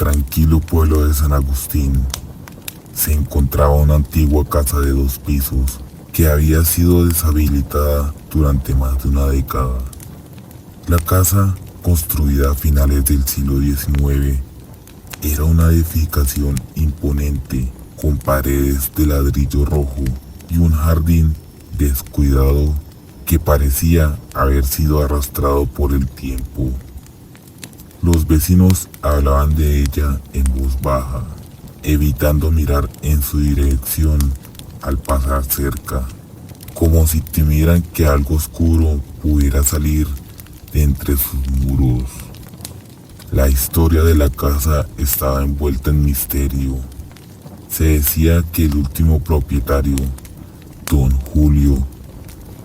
tranquilo pueblo de San Agustín se encontraba una antigua casa de 2 pisos que había sido deshabilitada durante más de una década. La casa, construida a finales del siglo XIX, era una edificación imponente con paredes de ladrillo rojo y un jardín descuidado que parecía haber sido arrastrado por el tiempo. Los vecinos hablaban de ella en voz baja, evitando mirar en su dirección al pasar cerca, como si temieran que algo oscuro pudiera salir de entre sus muros. La historia de la casa estaba envuelta en misterio. Se decía que el último propietario, don Julio,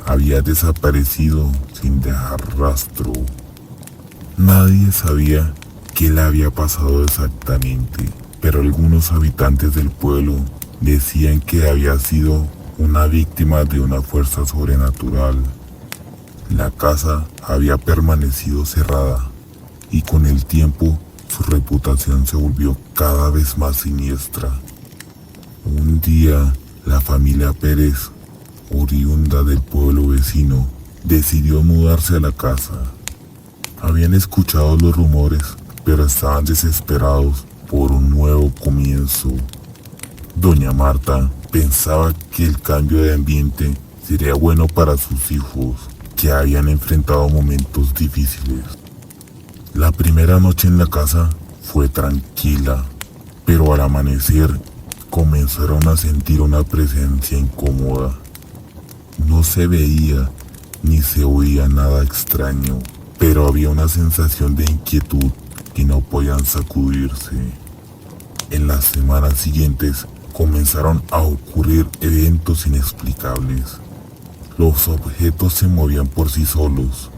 había desaparecido sin dejar rastro. Nadie sabía qué le había pasado exactamente, pero algunos habitantes del pueblo decían que había sido una víctima de una fuerza sobrenatural. La casa había permanecido cerrada y con el tiempo su reputación se volvió cada vez más siniestra. Un día, la familia Pérez, oriunda del pueblo vecino, decidió mudarse a la casa. Habían escuchado los rumores, pero estaban desesperados por un nuevo comienzo. Doña Marta pensaba que el cambio de ambiente sería bueno para sus hijos, que habían enfrentado momentos difíciles. La primera noche en la casa fue tranquila, pero al amanecer comenzaron a sentir una presencia incómoda. No se veía ni se oía nada extraño, pero había una sensación de inquietud que no podían sacudirse. En las semanas siguientes comenzaron a ocurrir eventos inexplicables. Los objetos se movían por sí solos,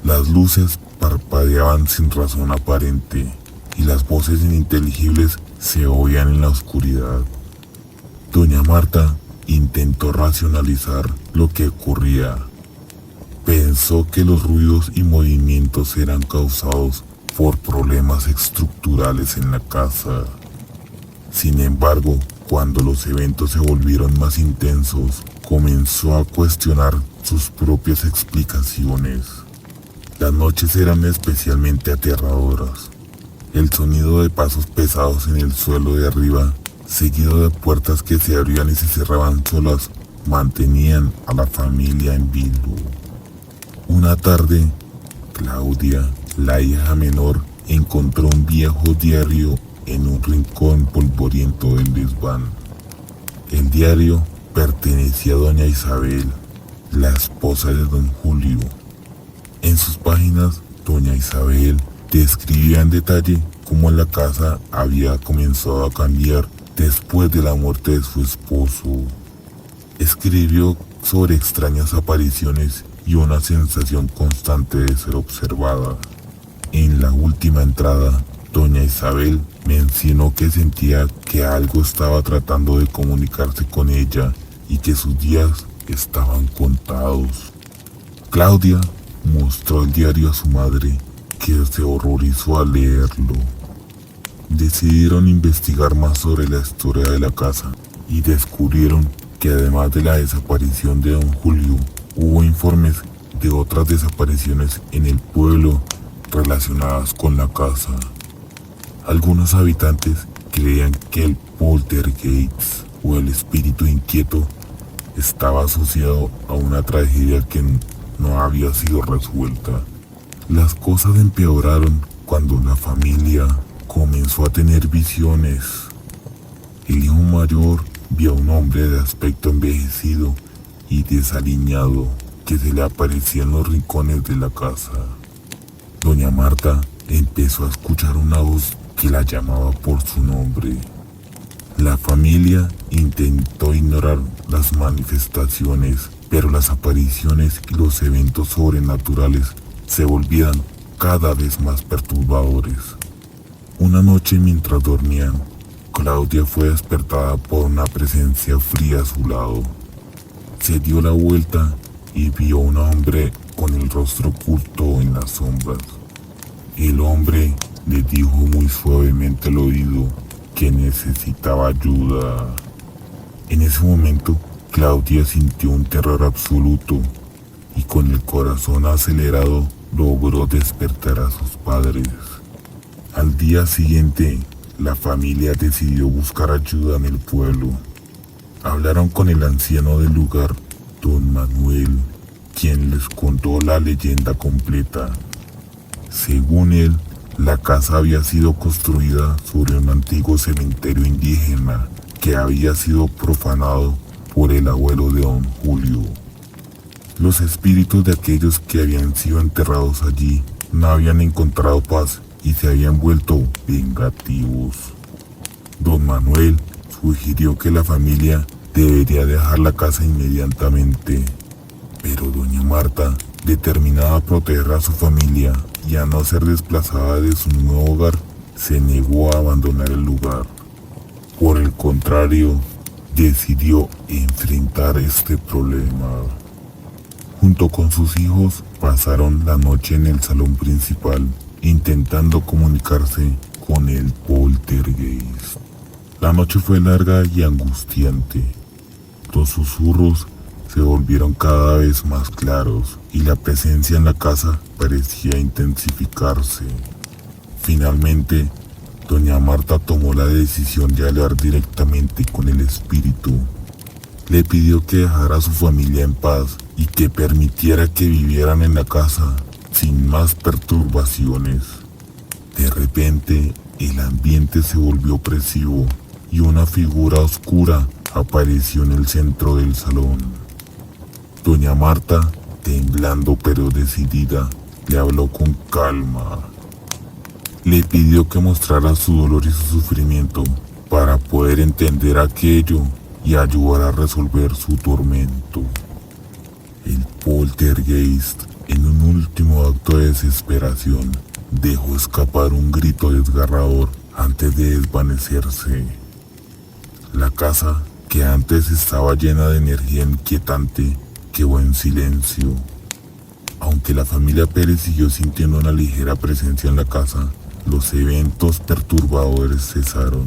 las luces parpadeaban sin razón aparente y las voces ininteligibles se oían en la oscuridad. Doña Marta intentó racionalizar lo que ocurría. Pensó que los ruidos y movimientos eran causados por problemas estructurales en la casa. Sin embargo, cuando los eventos se volvieron más intensos, comenzó a cuestionar sus propias explicaciones. Las noches eran especialmente aterradoras. El sonido de pasos pesados en el suelo de arriba, seguido de puertas que se abrían y se cerraban solas, mantenían a la familia en vilo. Una tarde, Claudia, la hija menor, encontró un viejo diario en un rincón polvoriento del desván. El diario pertenecía a doña Isabel, la esposa de don Julio. En sus páginas, doña Isabel describía en detalle cómo la casa había comenzado a cambiar después de la muerte de su esposo. Escribió sobre extrañas apariciones y una sensación constante de ser observada. En la última entrada, doña Isabel mencionó que sentía que algo estaba tratando de comunicarse con ella y que sus días estaban contados. Claudia mostró el diario a su madre, que se horrorizó al leerlo. Decidieron investigar más sobre la historia de la casa y descubrieron que además de la desaparición de don Julio, hubo informes de otras desapariciones en el pueblo relacionadas con la casa. Algunos habitantes creían que el poltergeist o el espíritu inquieto estaba asociado a una tragedia que no había sido resuelta. Las cosas empeoraron cuando la familia comenzó a tener visiones. El hijo mayor vio a un hombre de aspecto envejecido y desaliñado que se le aparecía en los rincones de la casa. Doña Marta empezó a escuchar una voz que la llamaba por su nombre. La familia intentó ignorar las manifestaciones, pero las apariciones y los eventos sobrenaturales se volvían cada vez más perturbadores. Una noche mientras dormían, Claudia fue despertada por una presencia fría a su lado. Se dio la vuelta y vio a un hombre con el rostro oculto en las sombras. El hombre le dijo muy suavemente al oído que necesitaba ayuda. En ese momento, Claudia sintió un terror absoluto y con el corazón acelerado logró despertar a sus padres. Al día siguiente, la familia decidió buscar ayuda en el pueblo. Hablaron con el anciano del lugar, don Manuel, quien les contó la leyenda completa. Según él, la casa había sido construida sobre un antiguo cementerio indígena que había sido profanado por el abuelo de don Julio. Los espíritus de aquellos que habían sido enterrados allí no habían encontrado paz y se habían vuelto vengativos. Don Manuel sugirió que la familia debería dejar la casa inmediatamente, pero doña Marta, determinada a proteger a su familia y a no ser desplazada de su nuevo hogar, se negó a abandonar el lugar. Por el contrario, decidió enfrentar este problema. Junto con sus hijos, pasaron la noche en el salón principal, intentando comunicarse con el poltergeist. La noche fue larga y angustiante. Los susurros se volvieron cada vez más claros y la presencia en la casa parecía intensificarse. Finalmente, doña Marta tomó la decisión de hablar directamente con el espíritu. Le pidió que dejara a su familia en paz y que permitiera que vivieran en la casa sin más perturbaciones. De repente, el ambiente se volvió opresivo y una figura oscura apareció en el centro del salón. Doña Marta, temblando pero decidida, le habló con calma. Le pidió que mostrara su dolor y su sufrimiento para poder entender aquello y ayudar a resolver su tormento. El poltergeist, en un último acto de desesperación, dejó escapar un grito desgarrador antes de desvanecerse. La casa, que antes estaba llena de energía inquietante, quedó en silencio. Aunque la familia Pérez siguió sintiendo una ligera presencia en la casa, los eventos perturbadores cesaron.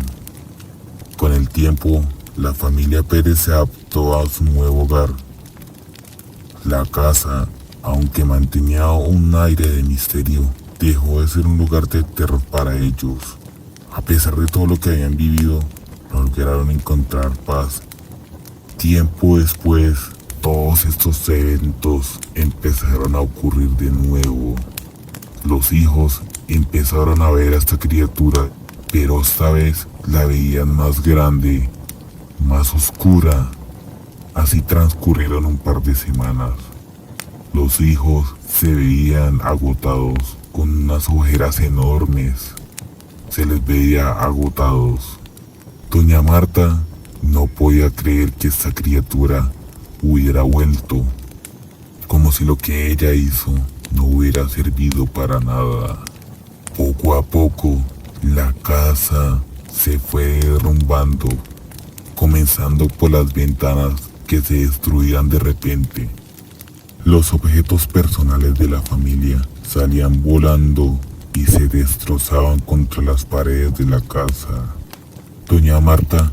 Con el tiempo, la familia Pérez se adaptó a su nuevo hogar. La casa, aunque mantenía un aire de misterio, dejó de ser un lugar de terror para ellos. A pesar de todo lo que habían vivido, no lograron encontrar paz. Tiempo después, todos estos eventos empezaron a ocurrir de nuevo. Los hijos empezaron a ver a esta criatura, pero esta vez la veían más grande, más oscura. Así transcurrieron un par de semanas. Los hijos se veían agotados, con unas ojeras enormes. Se les veía agotados. Doña Marta no podía creer que esta criatura hubiera vuelto, como si lo que ella hizo no hubiera servido para nada. Poco a poco, la casa se fue derrumbando, comenzando por las ventanas que se destruían de repente. Los objetos personales de la familia salían volando y se destrozaban contra las paredes de la casa. Doña Marta,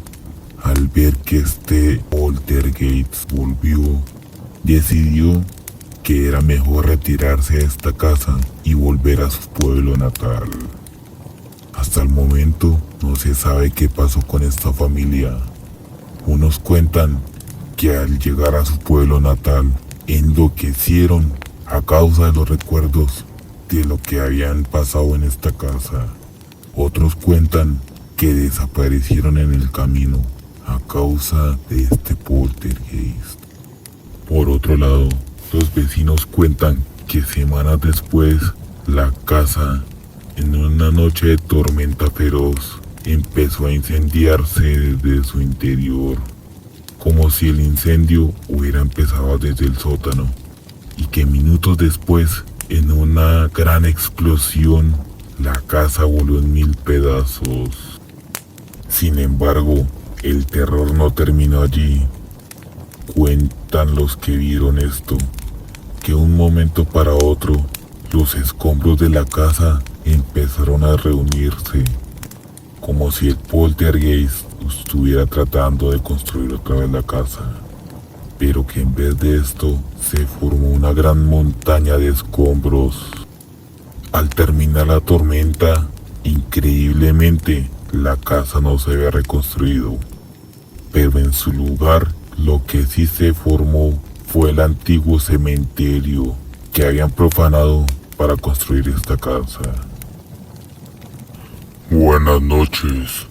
al ver que este poltergeist volvió, decidió que era mejor retirarse de esta casa y volver a su pueblo natal. Hasta el momento no se sabe qué pasó con esta familia. Unos cuentan que al llegar a su pueblo natal enloquecieron a causa de los recuerdos de lo que habían pasado en esta casa. Otros cuentan que desaparecieron en el camino a causa de este poltergeist. Por otro lado, los vecinos cuentan que semanas después, la casa, en una noche de tormenta feroz, empezó a incendiarse desde su interior, como si el incendio hubiera empezado desde el sótano, y que minutos después, en una gran explosión, la casa voló en 1000 pedazos. Sin embargo, el terror no terminó allí. Cuentan los que vieron esto, que un momento para otro, los escombros de la casa empezaron a reunirse, como si el poltergeist estuviera tratando de construir otra vez la casa, pero que en vez de esto se formó una gran montaña de escombros. Al terminar la tormenta, increíblemente, la casa no se había reconstruido, pero en su lugar lo que sí se formó fue el antiguo cementerio que habían profanado para construir esta casa. Buenas noches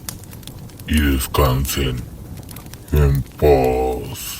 y descansen en paz.